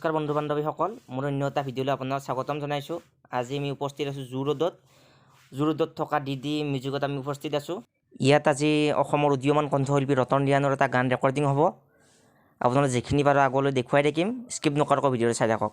নমস্কাৰ বন্ধু বান্ধৱীসকল, মোৰ অন্য এটা ভিডিঅ'লৈ আপোনাক স্বাগতম জনাইছোঁ। আজি আমি উপস্থিত আছোঁ জু-ৰোডত থকা ডিডি মিউজিকত আমি উপস্থিত আছোঁ। ইয়াত আজি অসমৰ উদীয়মান কণ্ঠশিল্পী ৰতন ৰিয়ানৰ এটা গান ৰেকৰ্ডিং হ'ব। আপোনালোকে যিখিনি পাৰে আগলৈ দেখুৱাই থাকিম, স্কিপ নকৰাকৈ ভিডিঅ'টো চাই থাকক।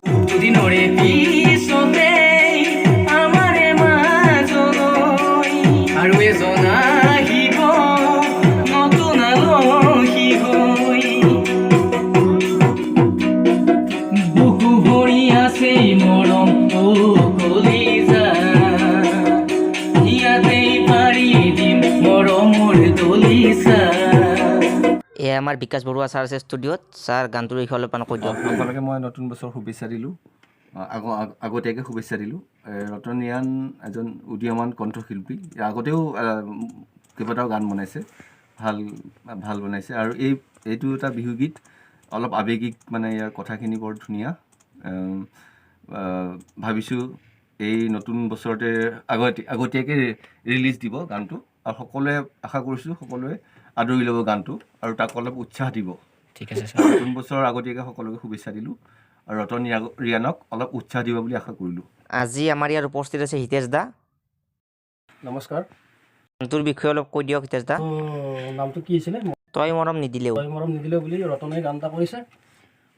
এয়া আমাৰ বিকাশ বৰুৱা ছাৰ আছে ষ্টুডিঅ'ত। ছাৰ গানটোৰ বিষয়ে অলপমান কৈ দিয়ক। আপোনালোকে মই নতুন বছৰ শুভেচ্ছা দিলোঁ, আগতীয়াকৈ শুভেচ্ছা দিলোঁ। ৰতন ৰিয়ান এজন উদীয়মান কণ্ঠশিল্পী, আগতেও কেইবাটাও গান বনাইছে, ভাল বনাইছে। আৰু এইটো এটা বিহুগীত, অলপ আৱেগিক, মানে ইয়াৰ কথাখিনি বৰ ধুনীয়া। ভাবিছোঁ এই নতুন বছৰতে আগতীয়াকৈ ৰিলিজ দিব গানটো, আৰু সকলোৱে আশা কৰিছোঁ সকলোৱে আদৰি ল'ব গানটো আৰু তাক অলপ উৎসাহ দিব। ঠিক আছে ছাৰ। নতুন বছৰ আগতীয়াকৈ সকলোকে শুভেচ্ছা দিলোঁ আৰু ৰতন ৰিয়ানক অলপ উৎসাহ দিব বুলি আশা কৰিলোঁ। আজি আমাৰ ইয়াত উপস্থিত আছে হিতেশ দা। নমস্কাৰ। গানটোৰ বিষয়ে অলপ কৈ দিয়ক হিতেশ দা। নামটো কি আছিলে? তই মৰম নিদিলেও বুলি ৰতনে গান এটা কৰিছে।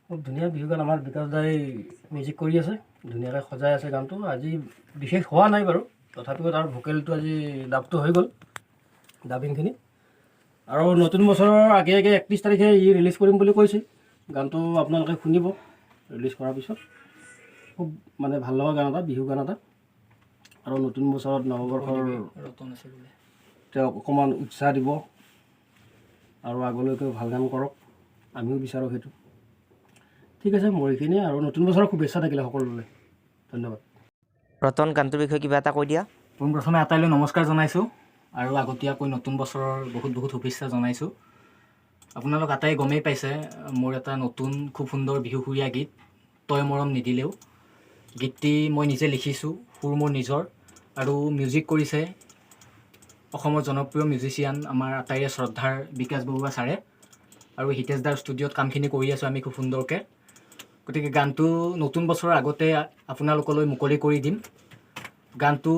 খুব ধুনীয়া বিহু গান। আমাৰ বিকাশ দাই মিউজিক কৰি আছে, ধুনীয়াকৈ সজাই আছে গানটো। আজি বিশেষ হোৱা নাই বাৰু, তথাপিও তাৰ ভোকেলটো আজি ডাবটো হৈ গ'ল, ডাবিংখিনি। আৰু নতুন বছৰৰ আগে 31 তাৰিখে ৰিলিজ কৰিম বুলি কৈছে। গানটো আপোনালোকে শুনিব ৰিলিজ কৰাৰ পিছত। খুব মানে ভাল লগা গান এটা, বিহু গান এটা। আৰু নতুন বছৰত নৱবৰ্ষৰ তেওঁক অকণমান উৎসাহ দিব আৰু আগলৈকে ভাল গান কৰক, আমিও বিচাৰোঁ সেইটো। ঠিক আছে, মোৰ এইখিনিয়ে। আৰু নতুন বছৰৰ শুভেচ্ছা থাকিলে সকলোলৈ। ধন্যবাদ। ৰতন, গানটোৰ বিষয়ে কিবা এটা কৈ দিয়া। পোনপ্ৰথমে আটাইলৈ নমস্কাৰ জনাইছোঁ আৰু আগতীয়াকৈ নতুন বছৰৰ বহুত শুভেচ্ছা জনাইছোঁ। আপোনালোক আটাই গমেই পাইছে, মোৰ এটা নতুন খুব সুন্দৰ বিহুসুৰীয়া গীত, তই মৰম নিদিলেও। গীতটি মই নিজে লিখিছোঁ, সুৰ মোৰ নিজৰ, আৰু মিউজিক কৰিছে অসমৰ জনপ্ৰিয় মিউজিচিয়ান আমাৰ আটাইৰে শ্ৰদ্ধাৰ বিকাশ বৰুৱা ছাৰে। আৰু হিতেশ দাৰ ষ্টুডিঅ'ত কামখিনি কৰি আছোঁ আমি খুব সুন্দৰকৈ। গতিকে গানটো নতুন বছৰৰ আগতে আপোনালোকলৈ মুকলি কৰি দিম। গানটো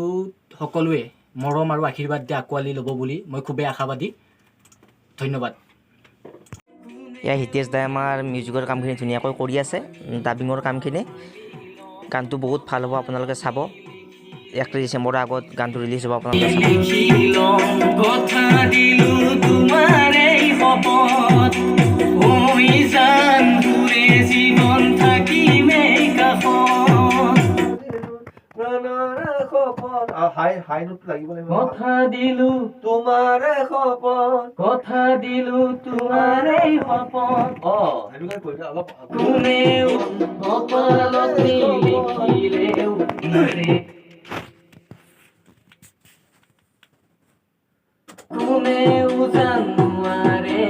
সকলোৱে মৰম আৰু আশীৰ্বাদ দি আঁকোৱালি ল'ব বুলি মই খুবেই আশাবাদী। ধন্যবাদ। এয়া হিতেশ দাই আমাৰ মিউজিকৰ কামখিনি ধুনীয়াকৈ কৰি আছে, ডাবিঙৰ কামখিনি। গানটো বহুত ভাল হ'ব, আপোনালোকে চাব। 1 ডিচেম্বৰৰ আগত গানটো ৰিলিজ হ'ব, আপোনালোকে কথা দিলোঁ তোমাৰে শপত, কথা দিলোঁ তোমাৰে শপত, কোনেও কপালত নিলিখিলেও নোৱাৰে, কোনেও জানুৱাৰে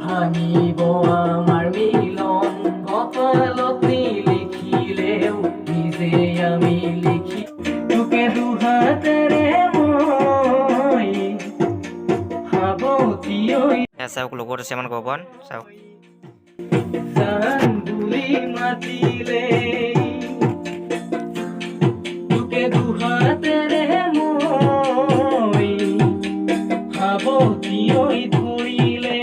ভাঙিব আমাৰ মিলন, কপালত নিলিখিলেও নিজে আমি লিখি তোকে দুহাতেৰে মই সাৱতি হৈ চাওক, লগত আছে আমাৰ গগন, চাওক। জান বুলি মাতিলে তোকে দুহাতেৰে মই সাৱতি হৈ ধৰিলে।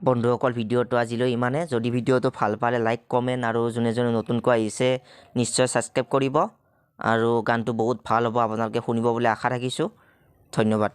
বন্ধুসকল, ভিডিঅ'টো আজিলৈ ইমানে। যদি ভিডিঅ'টো ভাল পালে লাইক, কমেণ্ট, আৰু যোনে নতুনকৈ আহিছে নিশ্চয় ছাবস্ক্ৰাইব কৰিব। আৰু গানটো বহুত ভাল হ'ব, আপোনালোকে শুনিব বুলি আশা ৰাখিছোঁ। ধন্যবাদ।